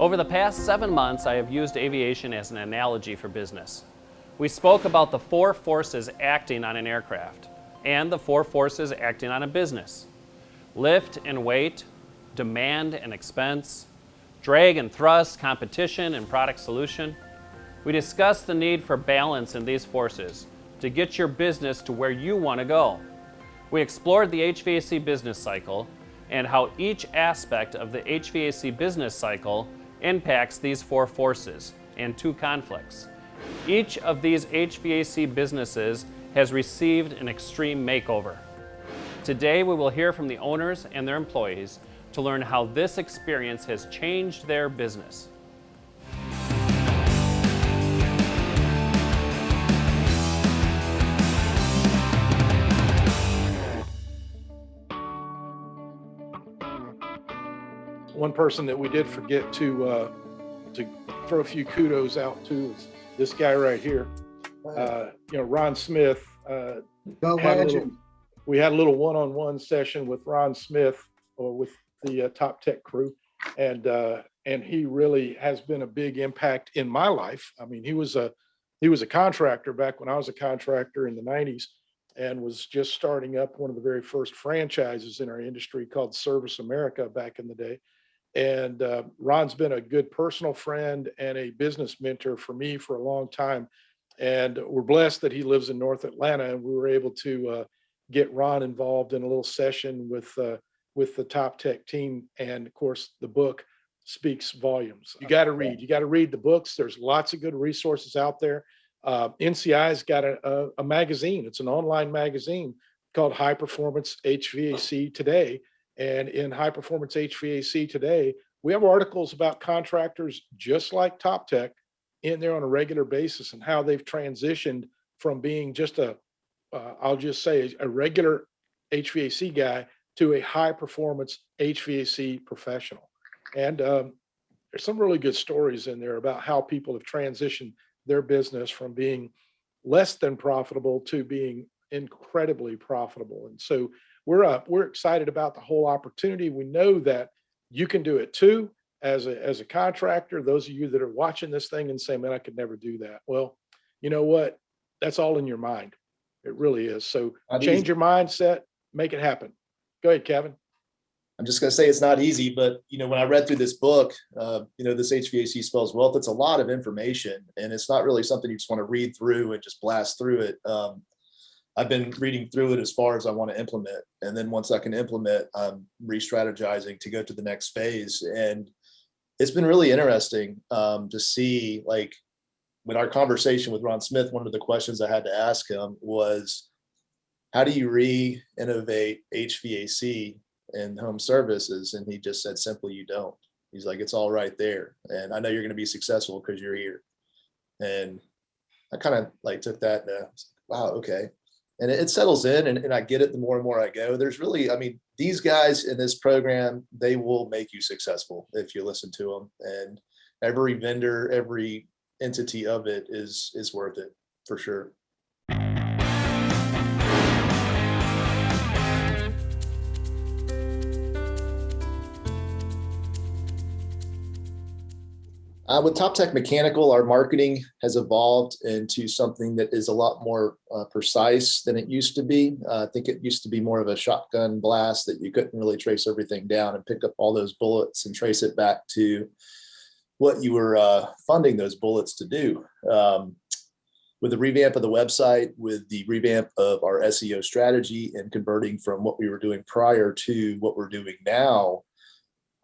Over the past 7 months, I have used aviation as an analogy for business. We spoke about the 4 forces acting on an aircraft and the 4 forces acting on a business: lift and weight, demand and expense, drag and thrust, competition and product solution. We discussed the need for balance in these forces to get your business to where you want to go. We explored the HVAC business cycle and how each aspect of the HVAC business cycle impacts these 4 forces and 2 conflicts. Each of these HVAC businesses has received an extreme makeover. Today we will hear from the owners and their employees to learn how this experience has changed their business. One person that we did forget to throw a few kudos out to is this guy right here. Ron Smith. We had a little one-on-one session with Ron Smith or with the Top Tech crew, and he really has been a big impact in my life. I mean, he was a contractor back when I was a contractor in the 90s, and was just starting up one of the very first franchises in our industry called Service America back in the day. And Ron's been a good personal friend and a business mentor for me for a long time. And we're blessed that he lives in North Atlanta, and we were able to get Ron involved in a little session with the Top Tech team. And of course, the book speaks volumes. You got to read the books. There's lots of good resources out there. NCI's got a magazine. It's an online magazine called High Performance HVAC Today. And in High Performance HVAC Today, we have articles about contractors just like Top Tech in there on a regular basis, and how they've transitioned from being just a regular HVAC guy to a high performance HVAC professional. And there's some really good stories in there about how people have transitioned their business from being less than profitable to being incredibly profitable. And so we're excited about the whole opportunity. We know that you can do it too as a contractor. Those of you that are watching this thing and saying, man, I could never do that. Well, you know what? That's all in your mind. It really is. So change your mindset, make it happen. Go ahead, Kevin. I'm just going to say it's not easy, but when I read through this book, this HVAC Spells Wealth, it's a lot of information, and it's not really something you just want to read through and just blast through it. I've been reading through it as far as I want to implement. And then once I can implement, I'm re-strategizing to go to the next phase. And it's been really interesting to see, like, with our conversation with Ron Smith, one of the questions I had to ask him was, how do you re-innovate HVAC and home services? And he just said, simply, you don't. He's like, it's all right there. And I know you're going to be successful because you're here. And I kind of took that and wow, okay. And it settles in, and I get it the more and more I go. There's really, these guys in this program, they will make you successful if you listen to them. And every vendor, every entity of it is worth it for sure. With Top Tech Mechanical, our marketing has evolved into something that is a lot more precise than it used to be. I think it used to be more of a shotgun blast that you couldn't really trace everything down and pick up all those bullets and trace it back to what you were funding those bullets to do. With the revamp of the website, with the revamp of our SEO strategy, and converting from what we were doing prior to what we're doing now,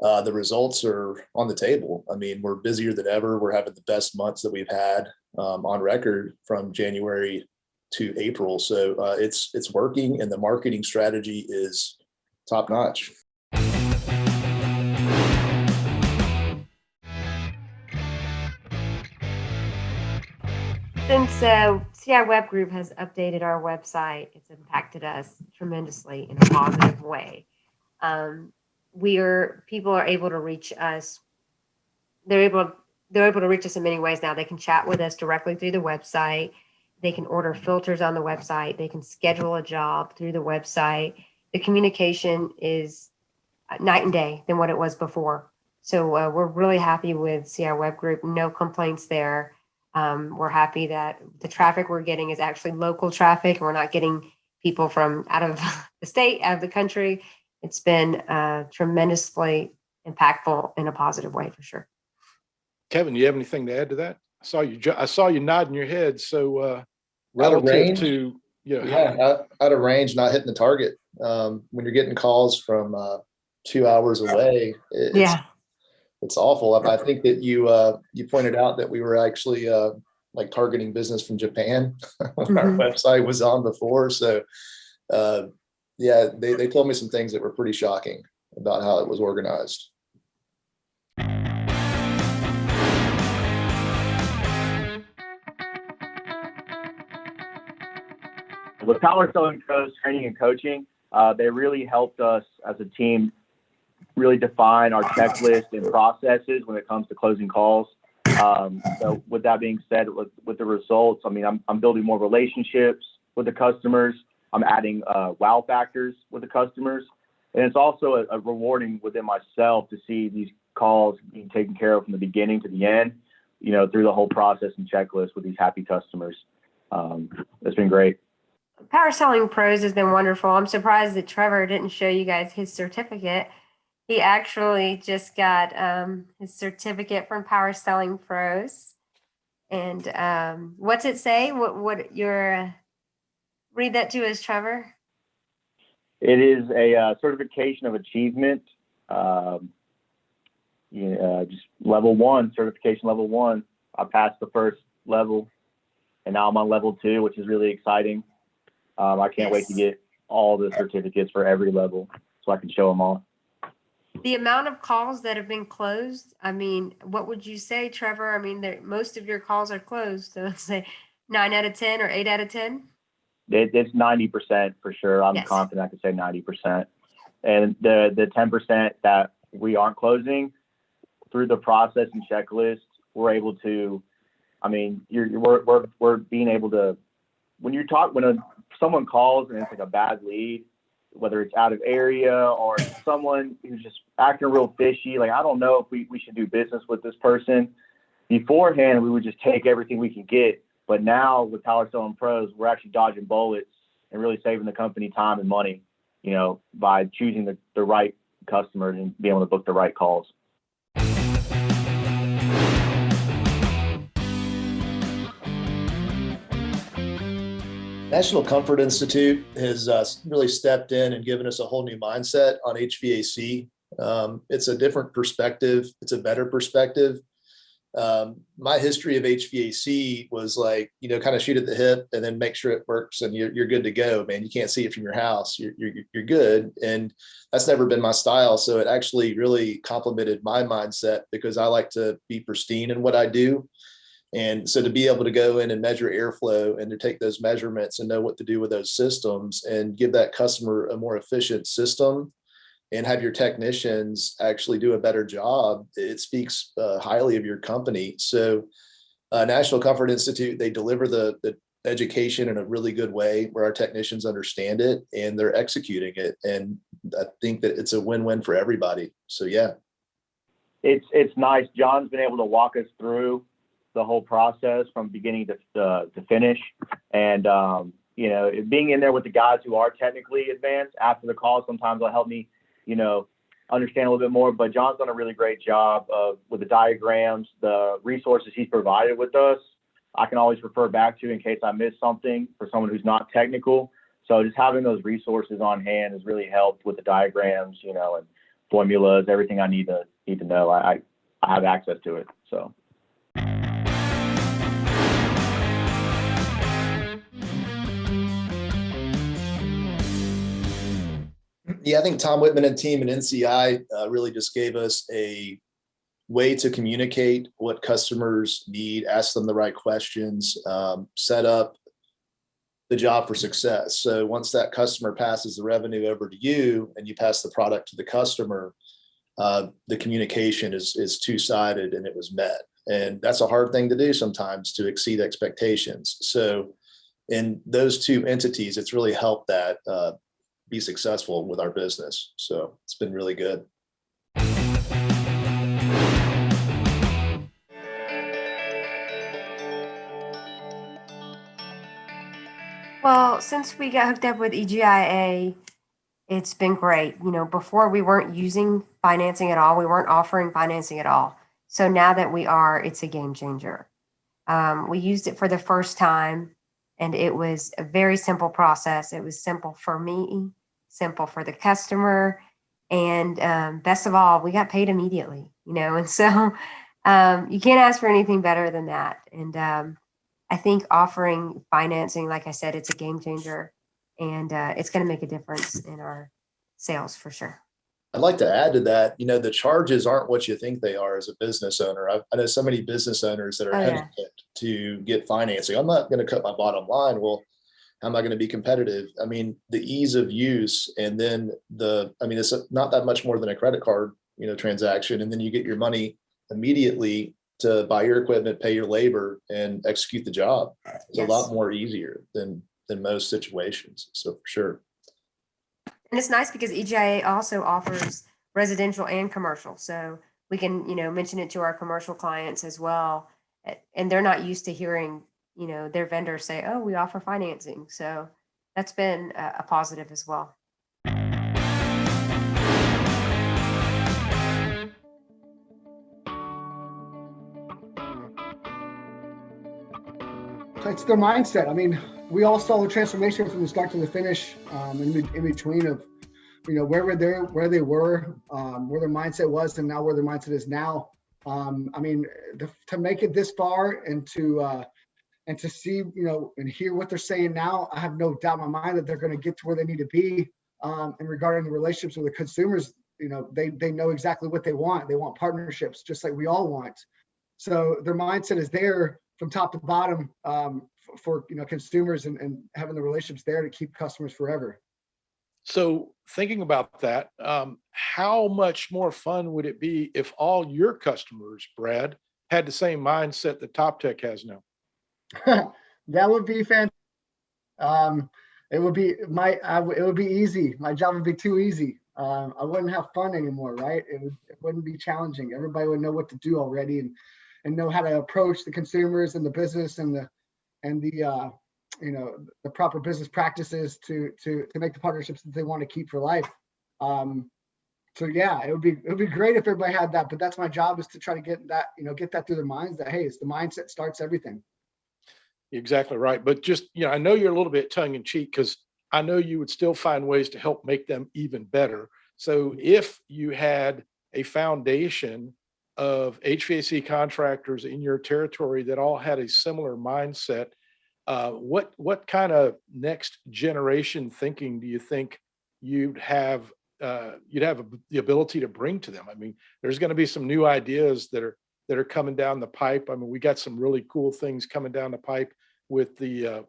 the results are on the table. We're busier than ever. We're having the best months that we've had on record from January to April. So it's working, and the marketing strategy is top notch. Since CI Web Group has updated our website, it's impacted us tremendously in a positive way. People are able to reach us. They're able to reach us in many ways now. They can chat with us directly through the website. They can order filters on the website. They can schedule a job through the website. The communication is night and day than what it was before. So we're really happy with CI Web Group. No complaints there. We're happy that the traffic we're getting is actually local traffic. We're not getting people from out of the state, out of the country. It's been tremendously impactful in a positive way for sure. Kevin, you have anything to add to that? I saw you nodding your head. So Out of relative range? to, you know, Yeah, out of range, not hitting the target. When you're getting calls from 2 hours away, it's awful. I think that you pointed out that we were actually like targeting business from Japan when our website was on before. So yeah, they told me some things that were pretty shocking about how it was organized. With Power Selling Pros training and coaching, they really helped us as a team really define our checklist and processes when it comes to closing calls. So with that being said, with the results, I mean, I'm building more relationships with the customers. I'm adding wow factors with the customers. And it's also a rewarding within myself to see these calls being taken care of from the beginning to the end, you know, through the whole process and checklist with these happy customers. It's been great. Power Selling Pros has been wonderful. I'm surprised that Trevor didn't show you guys his certificate. He actually just got his certificate from Power Selling Pros. And what's it say? What your read that to us, Trevor? It is a certification of achievement, just level 1, certification level 1. I passed the first level, and now I'm on level 2, which is really exciting. I can't wait to get all the certificates for every level so I can show them all. The amount of calls that have been closed, I mean, what would you say, Trevor? I mean, most of your calls are closed. So let's say 9 out of 10 or 8 out of 10? It's 90% for sure. I'm confident I can say 90%. And the 10% that we aren't closing, through the process and checklist, we're able to, I mean, we're being able to, when someone calls and it's like a bad lead, whether it's out of area or someone who's just acting real fishy, like, I don't know if we should do business with this person. Beforehand, we would just take everything we can get. But now with Power Selling Pros, we're actually dodging bullets and really saving the company time and money, you know, by choosing the right customers and being able to book the right calls. National Comfort Institute has really stepped in and given us a whole new mindset on HVAC. It's a different perspective. It's a better perspective. My history of HVAC was like, you know, kind of shoot at the hip and then make sure it works and you're good to go, man. You can't see it from your house. You're good. And that's never been my style. So it actually really complemented my mindset because I like to be pristine in what I do. And so to be able to go in and measure airflow and to take those measurements and know what to do with those systems and give that customer a more efficient system and have your technicians actually do a better job, it speaks highly of your company. So National Comfort Institute, they deliver the education in a really good way where our technicians understand it and they're executing it. And I think that it's a win-win for everybody. So yeah. It's nice. John's been able to walk us through the whole process from beginning to finish. And, you know, being in there with the guys who are technically advanced after the call, sometimes will help me, you know, understand a little bit more. But John's done a really great job with the diagrams, the resources he's provided with us. I can always refer back to in case I miss something for someone who's not technical. So just having those resources on hand has really helped with the diagrams, you know, and formulas, everything I need to know. I have access to it. So. Yeah, I think Tom Whitman and team and NCI really just gave us a way to communicate what customers need, ask them the right questions, set up the job for success. So once that customer passes the revenue over to you and you pass the product to the customer, the communication is two-sided and it was met. And that's a hard thing to do sometimes, to exceed expectations. So in those two entities, it's really helped that be successful with our business. So it's been really good. Well, since we got hooked up with EGIA, it's been great. You know, before we weren't using financing at all. We weren't offering financing at all. So now that we are, it's a game changer. We used it for the first time, and it was a very simple process. It was simple for me, simple for the customer, and best of all, we got paid immediately. You know, and so you can't ask for anything better than that. And I think offering financing, like I said, it's a game changer, and it's going to make a difference in our sales for sure. I'd like to add to that, you know, the charges aren't what you think they are as a business owner. I know so many business owners that are Oh, yeah. hesitant to get financing. I'm not going to cut my bottom line. Well, how am I going to be competitive? I mean, the ease of use, and then it's not that much more than a credit card, you know, transaction. And then you get your money immediately to buy your equipment, pay your labor, and execute the job. It's Yes. a lot more easier than most situations. So for sure. And it's nice because EGIA also offers residential and commercial. So we can, you know, mention it to our commercial clients as well. And they're not used to hearing, you know, their vendors say, oh, we offer financing. So that's been a positive as well. It's their mindset. I mean, we all saw the transformation from the start to the finish, in between of, you know, where they were, where their mindset was, and now where their mindset is now. I mean, to make it this far and to see, you know, and hear what they're saying now, I have no doubt in my mind that they're going to get to where they need to be. And regarding the relationships with the consumers, you know, they know exactly what they want. They want partnerships, just like we all want. So their mindset is there from top to bottom, for you know, consumers, and having the relationships there to keep customers forever. So thinking about that, how much more fun would it be if all your customers, Brad, had the same mindset that Top Tech has now? That would be fantastic. It would be it would be easy. My job would be too easy. I wouldn't have fun anymore, right? It wouldn't be challenging. Everybody would know what to do already, and know how to approach the consumers and the business and the you know, the proper business practices to make the partnerships that they want to keep for life. So yeah, it would be great if everybody had that, but that's my job, is to try to get that through their minds, that hey, it's the mindset starts everything. Exactly right. But just, you know, I know you're a little bit tongue in cheek, because I know you would still find ways to help make them even better. So if you had a foundation of HVAC contractors in your territory that all had a similar mindset, what kind of next generation thinking do you think you'd have the ability to bring to them? I mean, there's going to be some new ideas that are coming down the pipe. I mean, we got some really cool things coming down the pipe with the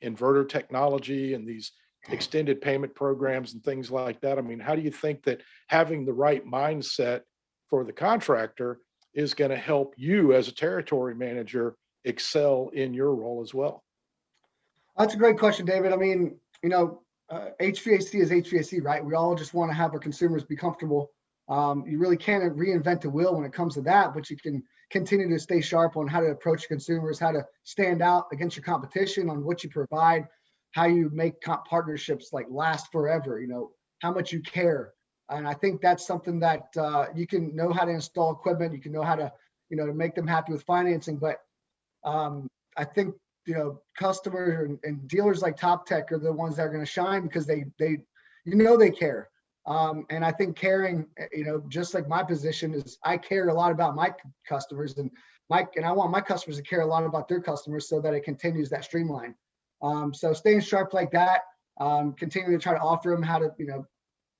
inverter technology and these extended payment programs and things like that. I mean, how do you think that having the right mindset for the contractor is going to help you as a territory manager excel in your role as well? That's a great question, David. I mean, you know, HVAC is HVAC, right? We all just want to have our consumers be comfortable. You really can't reinvent the wheel when it comes to that, but you can continue to stay sharp on how to approach consumers, how to stand out against your competition on what you provide, how you make partnerships like last forever, you know, how much you care. And I think that's something that you can know how to install equipment, you can know how to, you know, to make them happy with financing. But I think, you know, customers and dealers like Top Tech are the ones that are going to shine, because they you know, they care. And I think caring, you know, just like my position is, I care a lot about my customers, and I want my customers to care a lot about their customers, so that it continues that streamline. So staying sharp like that, continuing to try to offer them how to, you know,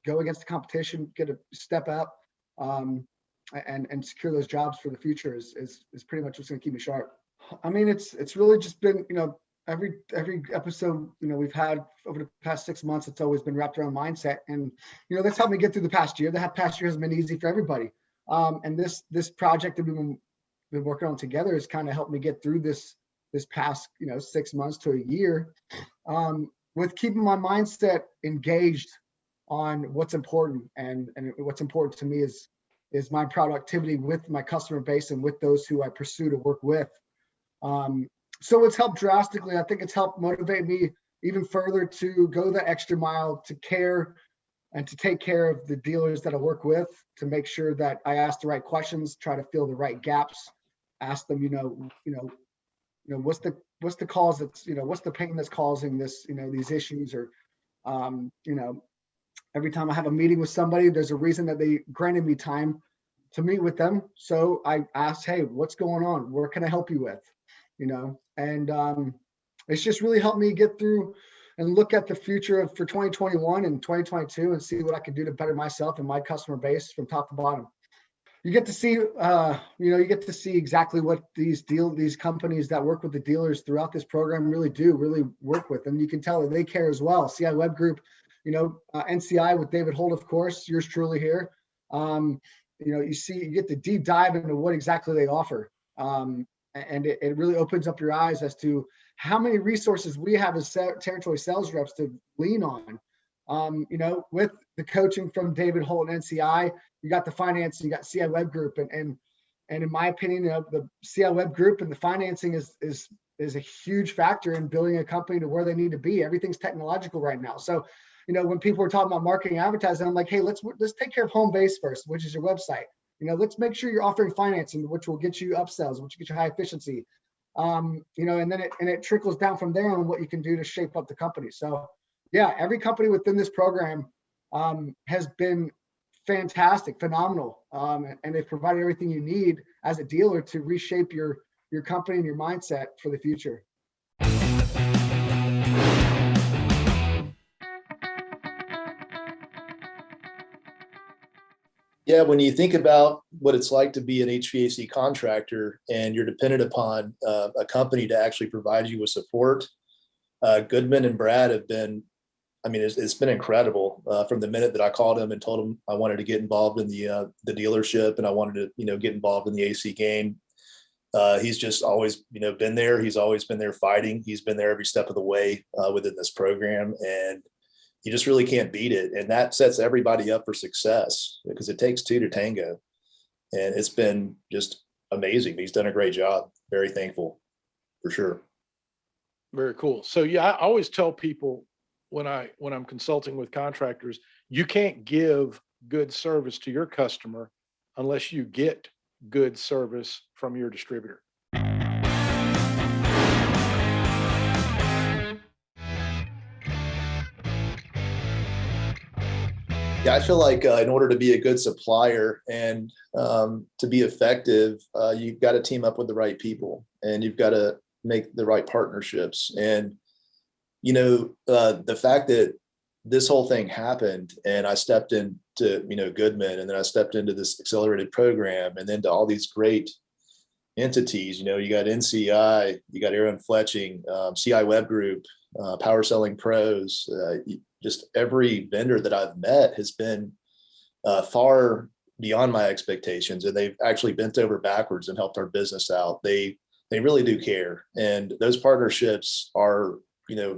go against the competition, get a step up, and secure those jobs for the future is pretty much what's going to keep me sharp. I mean, it's really just been, you know, every episode, you know, we've had over the past 6 months, it's always been wrapped around mindset. And, you know, that's helped me get through the past year. The past year has been easy for everybody. And this project that we've been working on together has kind of helped me get through this past, you know, 6 months to a year, with keeping my mindset engaged on what's important. And what's important to me is my productivity with my customer base and with those who I pursue to work with. So it's helped drastically. I think it's helped motivate me even further to go the extra mile to care and to take care of the dealers that I work with, to make sure that I ask the right questions, try to fill the right gaps, ask them, what's the cause that's, what's the pain that's causing this, these issues, or, every time I have a meeting with somebody, there's a reason that they granted me time to meet with them. So I asked, hey, what's going on? What can I help you with? And it's just really helped me get through and look at the future for 2021 and 2022 and see what I can do to better myself and my customer base from top to bottom. You get to see, you get to see exactly what these companies that work with the dealers throughout this program really work with. And you can tell that they care as well. CI Web Group, NCI with David Holt, of course, yours truly here. You get to deep dive into what exactly they offer. And it really opens up your eyes as to how many resources we have as territory sales reps to lean on. With the coaching from David Holt and NCI, you got the finance, you got CI Web Group, and in my opinion, the CI Web Group and the financing is a huge factor in building a company to where they need to be. Everything's technological right now. So, when people are talking about marketing, advertising, I'm like, hey, let's take care of home base first, which is your website. Let's make sure you're offering financing, which will get you upsells, which will get you high efficiency. And then it trickles down from there on what you can do to shape up the company. So yeah, every company within this program has been fantastic, phenomenal. And they've provided everything you need as a dealer to reshape your company and your mindset for the future. Yeah, when you think about what it's like to be an HVAC contractor and you're dependent upon a company to actually provide you with support, Goodman and Brad have been, it's been incredible from the minute that I called him and told him I wanted to get involved in the dealership and I wanted to, get involved in the AC game. He's just always, been there. He's always been there fighting. He's been there every step of the way within this program, and you just really can't beat it. And that sets everybody up for success because it takes two to tango. And it's been just amazing. He's done a great job. Very thankful for sure. Very cool. So yeah, I always tell people when I'm consulting with contractors, you can't give good service to your customer unless you get good service from your distributor. Yeah, I feel like in order to be a good supplier and to be effective, you've got to team up with the right people and you've got to make the right partnerships. And, the fact that this whole thing happened and I stepped into, Goodman, and then I stepped into this accelerated program and then to all these great entities, you got NCI, you got Aaron Fletching, CI Web Group, Power Selling Pros, just every vendor that I've met has been far beyond my expectations, and they've actually bent over backwards and helped our business out. They really do care, and those partnerships are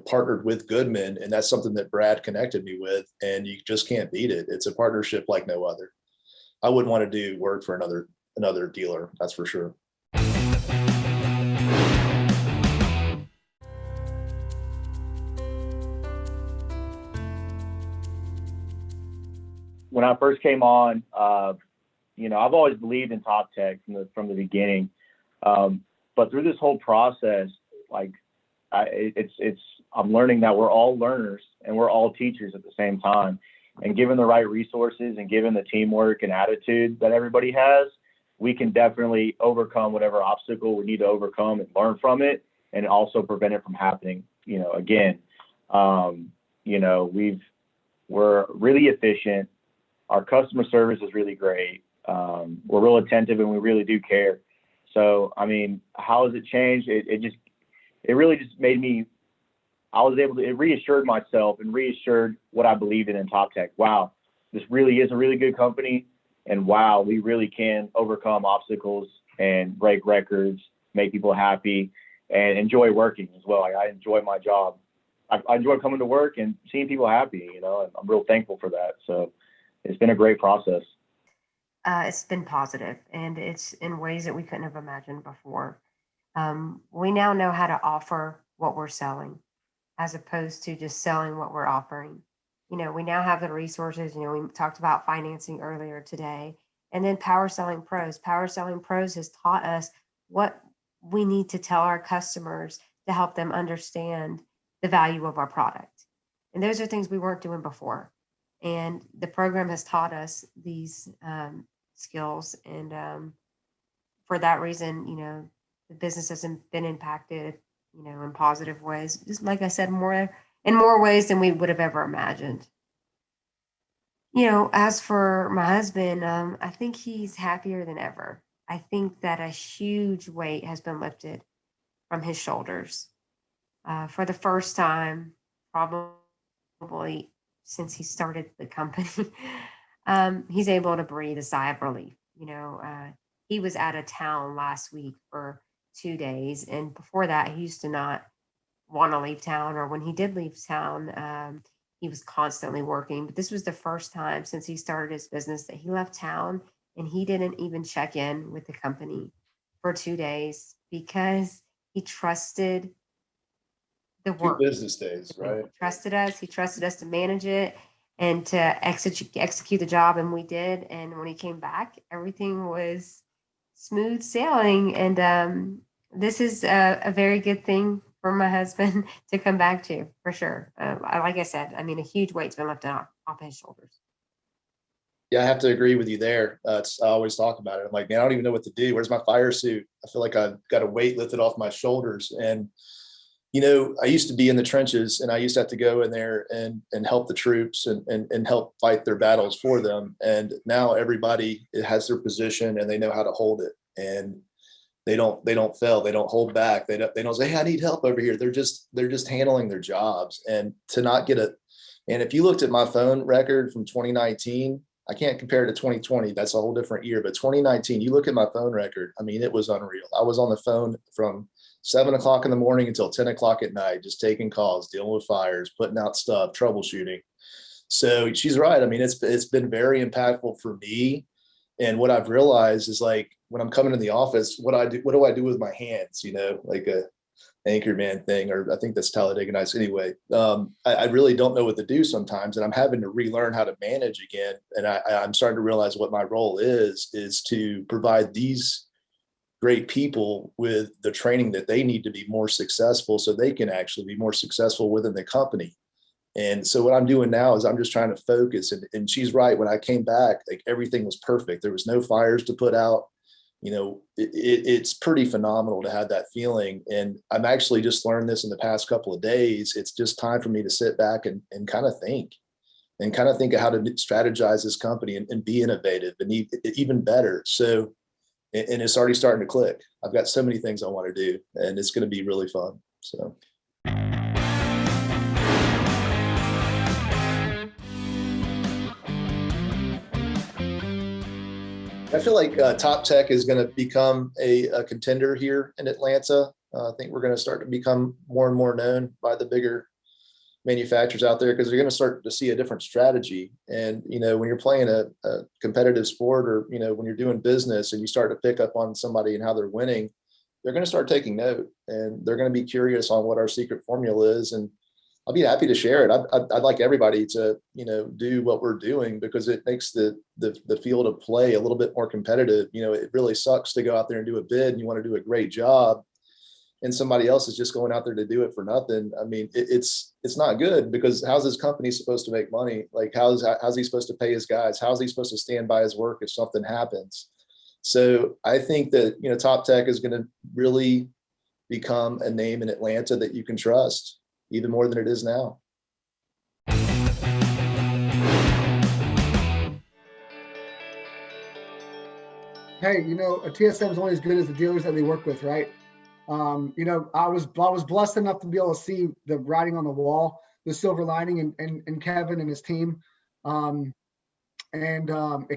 partnered with Goodman, and that's something that Brad connected me with, and you just can't beat it. It's a partnership like no other. I wouldn't want to do work for another dealer, that's for sure. When I first came on, I've always believed in Top Tech from the beginning. But through this whole process, I'm learning that we're all learners and we're all teachers at the same time. And given the right resources and given the teamwork and attitude that everybody has, we can definitely overcome whatever obstacle we need to overcome and learn from it, and also prevent it from happening, again. We're really efficient. Our customer service is really great. We're real attentive and we really do care. So, how has it changed? It really just made me, it reassured myself and reassured what I believed in Top Tech. Wow, this really is a really good company. And wow, we really can overcome obstacles and break records, make people happy, and enjoy working as well. I enjoy my job. I enjoy coming to work and seeing people happy, and I'm real thankful for that. So it's been a great process. It's been positive, and it's in ways that we couldn't have imagined before. We now know how to offer what we're selling. as opposed to just selling what we're offering. We now have the resources. We talked about financing earlier today, and then Power Selling Pros. Power Selling Pros has taught us what we need to tell our customers to help them understand the value of our product. And those are things we weren't doing before. And the program has taught us these skills. And for that reason, the business has been impacted, in positive ways. Just like I said, in more ways than we would have ever imagined. As for my husband, I think he's happier than ever. I think that a huge weight has been lifted from his shoulders. For the first time, probably since he started the company, he's able to breathe a sigh of relief. He was out of town last week for 2 days. And before that, he used to not want to leave town, or when he did leave town, he was constantly working. But this was the first time since he started his business that he left town and he didn't even check in with the company for 2 days because he trusted the 2 work. business days, right? He trusted us to manage it and to execute the job, and we did. And when he came back, everything was smooth sailing. And this is a very good thing for my husband to come back to, for sure. Like I said, a huge weight's been lifted off his shoulders. Yeah, I have to agree with you there. I always talk about it. I'm like, man, I don't even know what to do. Where's my fire suit? I feel like I've got a weight lifted off my shoulders. And I used to be in the trenches, and I used to have to go in there and help the troops and help fight their battles for them. And now everybody has their position and they know how to hold it, and they don't fail. They don't hold back. They don't say, hey, I need help over here. They're just handling their jobs. And to not get and if you looked at my phone record from 2019, I can't compare it to 2020. That's a whole different year. But 2019, you look at my phone record. It was unreal. I was on the phone from 7 o'clock in the morning until 10 o'clock at night, just taking calls, dealing with fires, putting out stuff, troubleshooting. So she's right. It's been very impactful for me. And what I've realized is, like, when I'm coming to the office, what do I do with my hands? Like a Anchorman thing, or I think that's Talladega Nights anyway. I really don't know what to do sometimes, and I'm having to relearn how to manage again. And I'm starting to realize what my role is to provide these great people with the training that they need to be more successful, so they can actually be more successful within the company. And so what I'm doing now is I'm just trying to focus. And she's right. When I came back, like, everything was perfect. There was no fires to put out. It's pretty phenomenal to have that feeling. And I'm actually just learned this in the past couple of days. It's just time for me to sit back and kind of think of how to strategize this company and be innovative and even better. So, and it's already starting to click. I've got so many things I want to do, and it's going to be really fun. So. I feel like Top Tech is going to become a contender here in Atlanta. I think we're going to start to become more and more known by the bigger manufacturers out there, because they're going to start to see a different strategy. And, when you're playing a competitive sport, or, when you're doing business and you start to pick up on somebody and how they're winning, they're going to start taking note, and they're going to be curious on what our secret formula is. And I'll be happy to share it. I'd like everybody to, do what we're doing, because it makes the field of play a little bit more competitive. It really sucks to go out there and do a bid and you want to do a great job, and somebody else is just going out there to do it for nothing. It's not good, because how's this company supposed to make money? Like, how's he supposed to pay his guys? How's he supposed to stand by his work if something happens? So I think that, Top Tech is going to really become a name in Atlanta that you can trust, even more than it is now. Hey, a TSM is only as good as the dealers that they work with, right? I was blessed enough to be able to see the writing on the wall, the silver lining, and Kevin and his team. It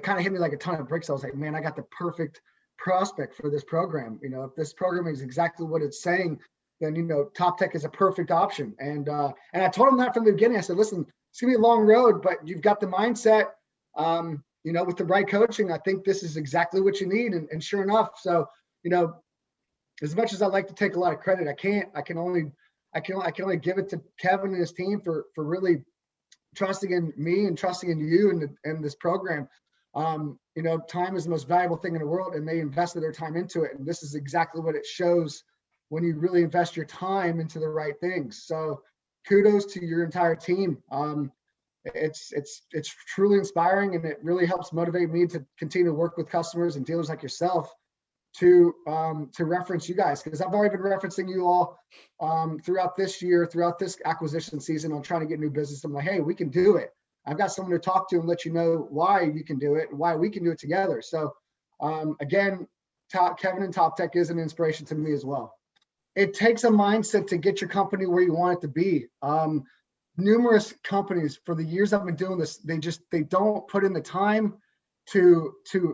kind of hit me like a ton of bricks. I was like, man, I got the perfect prospect for this program. If this program is exactly what it's saying, then, Top Tech is a perfect option. And I told him that from the beginning. I said, listen, it's gonna be a long road, but you've got the mindset, with the right coaching. I think this is exactly what you need. And sure enough, so, as much as I like to take a lot of credit, I can only I can only give it to Kevin and his team for really trusting in me and trusting in you and this program. Time is the most valuable thing in the world, and they invested their time into it. And this is exactly what it shows when you really invest your time into the right things. So kudos to your entire team. It's truly inspiring, and it really helps motivate me to continue to work with customers and dealers like yourself to reference you guys, because I've already been referencing you all throughout this year, throughout this acquisition season on trying to get new business. I'm like, hey, we can do it. I've got someone to talk to and let you know why you can do it and why we can do it together. So again, Kevin and Top Tech is an inspiration to me as well. It takes a mindset to get your company where you want it to be. Numerous companies, for the years I've been doing this, they don't put in the time to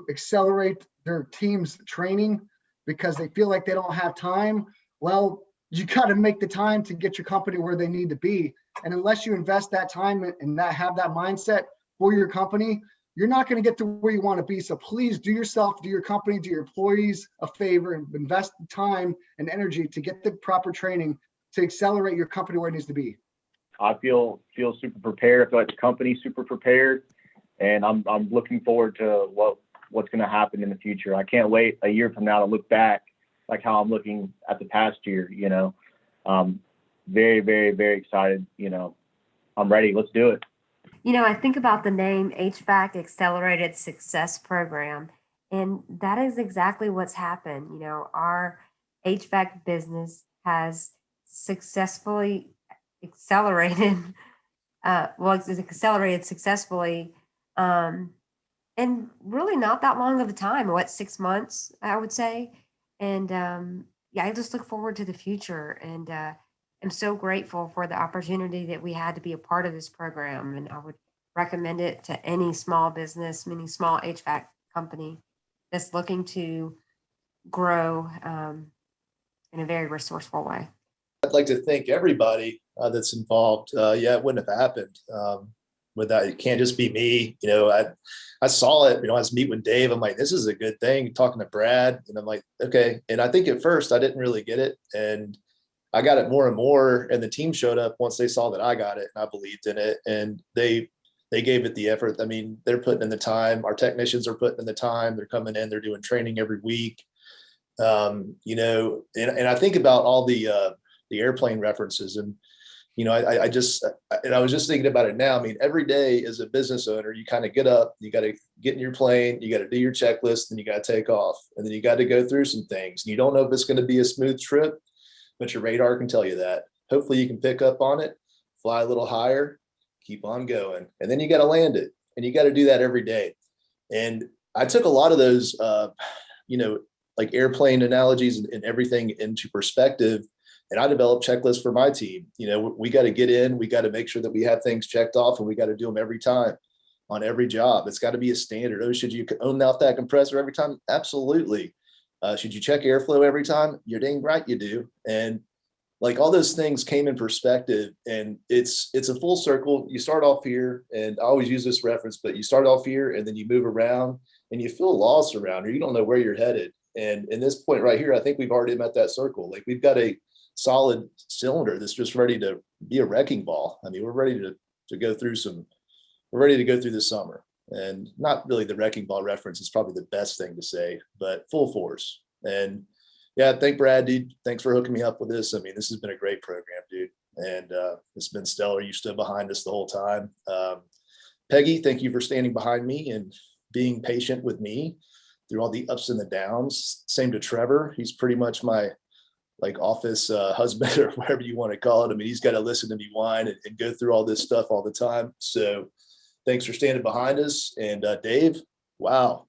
accelerate their team's training because they feel like they don't have time. Well, you got to make the time to get your company where they need to be. And unless you invest that time and have that mindset for your company, you're not going to get to where you want to be. So please do yourself, do your company, do your employees a favor and invest time and energy to get the proper training to accelerate your company where it needs to be. I feel super prepared. I feel like the company's super prepared, and I'm looking forward to what's going to happen in the future. I can't wait a year from now to look back like how I'm looking at the past year. Very, very, very excited. I'm ready. Let's do it. I think about the name HVAC Accelerated Success Program, and that is exactly what's happened. Our HVAC business has successfully accelerated. It's accelerated successfully, and really not that long of a time. 6 months, I would say. And I just look forward to the future, and I'm so grateful for the opportunity that we had to be a part of this program. And I would recommend it to any small business, any small HVAC company that's looking to grow in a very resourced way. I'd like to thank everybody that's involved. It wouldn't have happened without. It can't just be me. I saw it. I was meeting with Dave. I'm like, this is a good thing. Talking to Brad, and I'm like, okay. And I think at first I didn't really get it, and I got it more and more. And the team showed up once they saw that I got it, and I believed in it, and they gave it the effort. I mean, they're putting in the time. Our technicians are putting in the time. They're coming in. They're doing training every week. And I think about all the airplane references, and I was just thinking about it now. I mean, every day as a business owner, you kind of get up, you got to get in your plane, you got to do your checklist, and you got to take off, and then you got to go through some things. You don't know if it's going to be a smooth trip, but your radar can tell you that. Hopefully you can pick up on it, fly a little higher, keep on going, and then you got to land it, and you got to do that every day. And I took a lot of those like airplane analogies and everything into perspective. And I developed checklists for my team. We got to get in, we got to make sure that we have things checked off, and we got to do them every time on every job. It's got to be a standard. Oh, should you own out that compressor every time? Absolutely. Should you check airflow every time? You're dang right you do. And like all those things came in perspective, and it's a full circle. You start off here, and I always use this reference, but you start off here and then you move around and you feel lost around here. You don't know where you're headed. And in this point right here, I think we've already met that circle. Like we've got a solid cylinder that's just ready to be a wrecking ball. I mean, we're ready to go through we're ready to go through this summer. And not really the wrecking ball reference is probably the best thing to say, but full force. And thank Brad, dude. Thanks for hooking me up with this. I mean, this has been a great program, dude. And it's been stellar. You stood behind us the whole time. Peggy, thank you for standing behind me and being patient with me through all the ups and the downs. Same to Trevor. He's pretty much my office husband or whatever you want to call it. I mean, he's got to listen to me whine and go through all this stuff all the time. So thanks for standing behind us. And Dave, wow.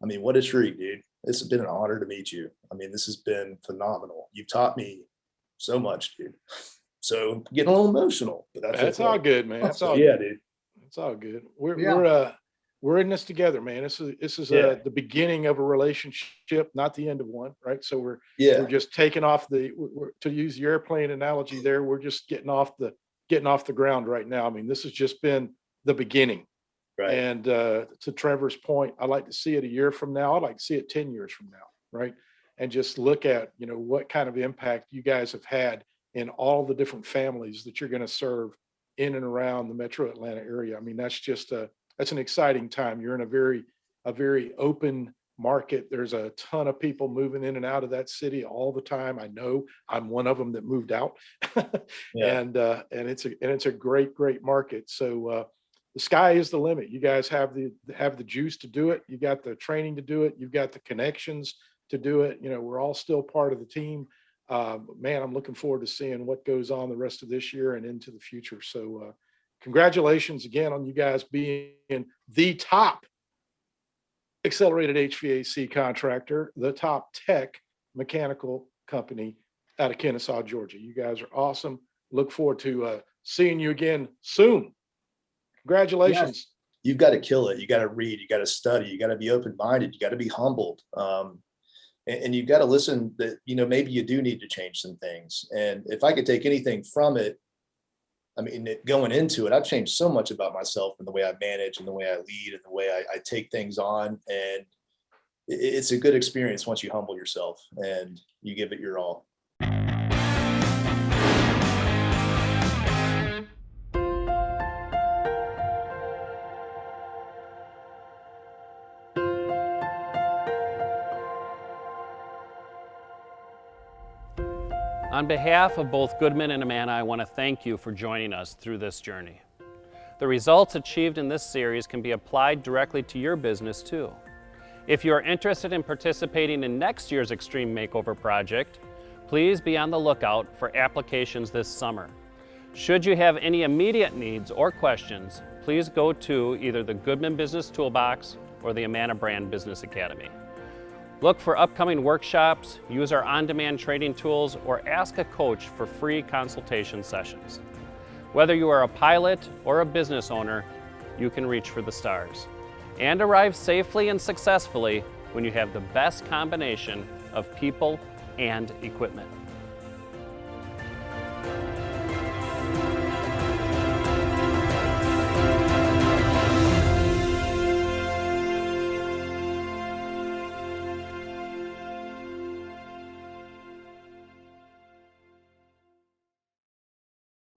I mean, what a treat, dude. It's been an honor to meet you. I mean, this has been phenomenal. You've taught me so much, dude. So I'm getting a little emotional, but that's all good, man. That's all yeah, good. dude. It's all good. We're in this together, man. This is the beginning of a relationship, not the end of one, right? So we're just taking off to use the airplane analogy there. We're just getting off the ground right now. I mean, this has just been the beginning. Right. And to Trevor's point, I'd like to see it a year from now. I'd like to see it 10 years from now, right? And just look at, what kind of impact you guys have had in all the different families that you're going to serve in and around the metro Atlanta area. I mean, that's an exciting time. You're in a very open market. There's a ton of people moving in and out of that city all the time. I know I'm one of them that moved out. Yeah. And it's a great market. So the sky is the limit. You guys have the juice to do it. You got the training to do it. You've got the connections to do it. We're all still part of the team. Man, I'm looking forward to seeing what goes on the rest of this year and into the future. So congratulations again on you guys being the top accelerated HVAC contractor, the top tech mechanical company out of Kennesaw, Georgia. You guys are awesome. Look forward to seeing you again soon. Congratulations. Yes. You've got to kill it. You got to read, you got to study, you got to be open-minded, you got to be humbled. And you've got to listen that, maybe you do need to change some things. And if I could take anything from it, I mean, going into it, I've changed so much about myself and the way I manage and the way I lead and the way I take things on. And it's a good experience once you humble yourself and you give it your all. On behalf of both Goodman and Amana, I want to thank you for joining us through this journey. The results achieved in this series can be applied directly to your business too. If you are interested in participating in next year's Extreme Makeover project, please be on the lookout for applications this summer. Should you have any immediate needs or questions, please go to either the Goodman Business Toolbox or the Amana Brand Business Academy. Look for upcoming workshops, use our on-demand training tools, or ask a coach for free consultation sessions. Whether you are a pilot or a business owner, you can reach for the stars and arrive safely and successfully when you have the best combination of people and equipment.